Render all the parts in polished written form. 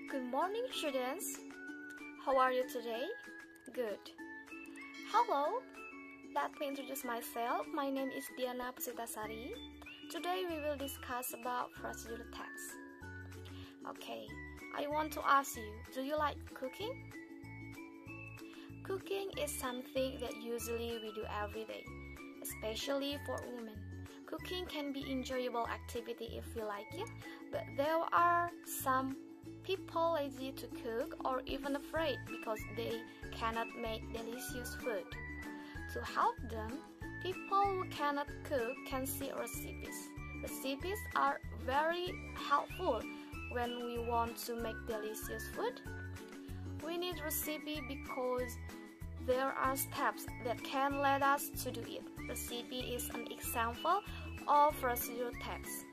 Good morning, students. How are you today? Good. Hello. Let me introduce myself. My name is Diana Pusitasari. Today we will discuss about procedure text. Okay, I want to ask you, do you like cooking? Cooking is something that usually we do every day, especially for women. Cooking can be enjoyable activity if you like it, but there are some people lazy to cook or even afraid because they cannot make delicious food. To help them, people who cannot cook can see recipes. Recipes are very helpful when we want to make delicious food. We need recipe because there are steps that can lead us to do it. Recipe is an example of procedure text.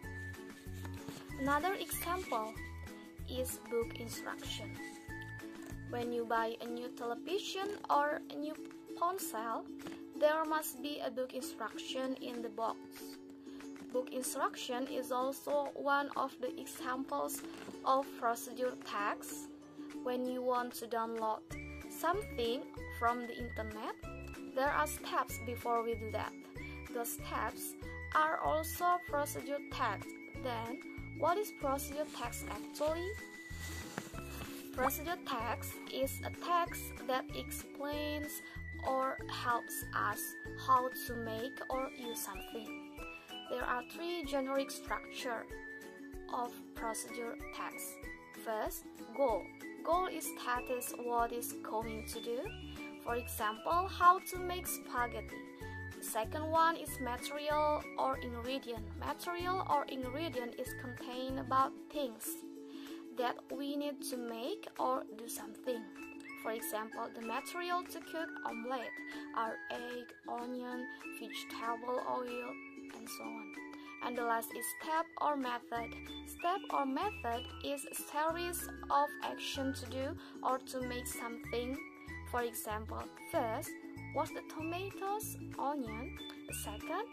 Another example is book instruction. When you buy a new television or a new console, there must be a book instruction in the box. Book instruction is also one of the examples of procedure text. When you want to download something from the internet, there are steps before we do that. Those steps are also procedure text. Then, what is procedure text actually? Procedure text is a text that explains or helps us how to make or use something. There are three generic structures of procedure text. First, goal. Goal is status what is going to do. For example, how to make spaghetti. The second one is material or ingredient. Material or ingredient is contained about things that we need to make or do something. For example, the material to cook omelette are egg, onion, vegetable oil, and so on. And the last is step or method. Step or method is a series of actions to do or to make something. For example, first, wash the tomatoes, onion. The second,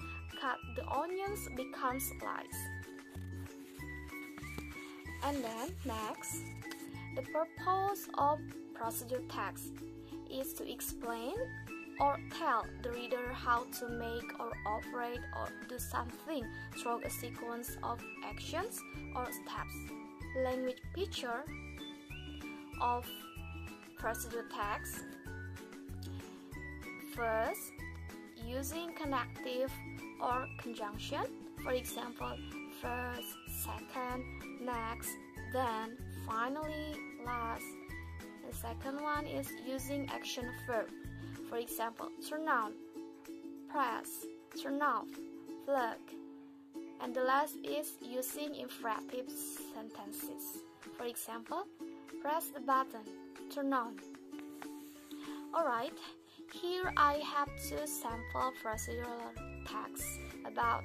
cut the onions become slices. And then next, the purpose of procedure text is to explain or tell the reader how to make or operate or do something through a sequence of actions or steps. Language picture of procedure text. First, using connective or conjunction. For example, first, second, next, then, finally, last. The second one is using action verb. For example, turn on, press, turn off, plug. And the last is using imperative sentences. For example, press the button, turn on. Alright, here I have two sample procedural texts about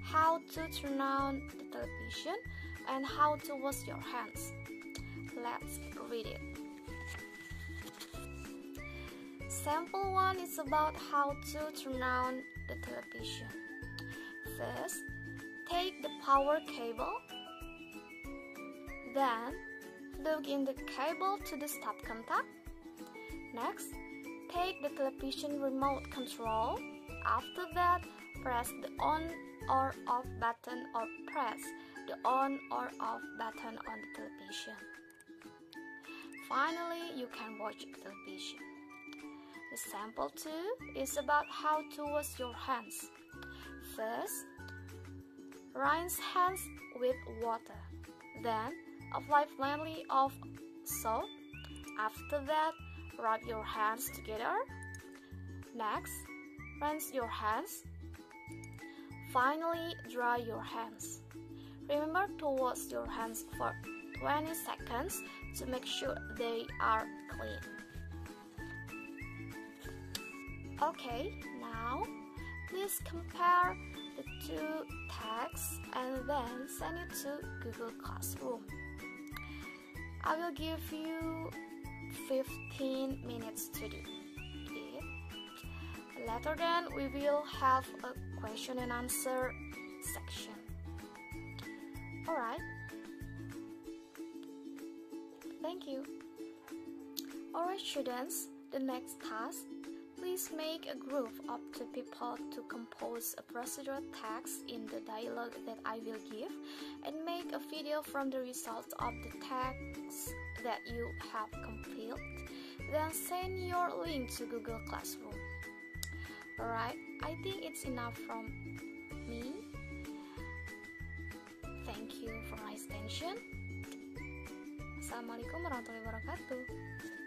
how to turn on the television and how to wash your hands. Let's read it. Sample 1 is about how to turn on the television. First, take the power cable. Then, plug in the cable to the stop contact. Next, take the television remote control. After that, press the on or off button or press the on or off button on the television. Finally, you can watch the television. The sample 2 is about how to wash your hands. First, rinse hands with water. Then, apply plenty of soap. After that, rub your hands together. Next, rinse your hands. Finally, dry your hands. Remember to wash your hands for 20 seconds to make sure they are clean. Okay, now please compare the two texts and then send it to Google Classroom. I will give you 15 minutes to do it. Later then we will have a question and answer section. Alright, Alright students, the next task. Please make a group of 2 people to compose a procedural text in the dialogue that I will give, and make a video from the results of the text that you have compiled. Then send your link to Google Classroom. Alright, I think it's enough from me. Thank you for your attention. Assalamualaikum warahmatullahi wabarakatuh.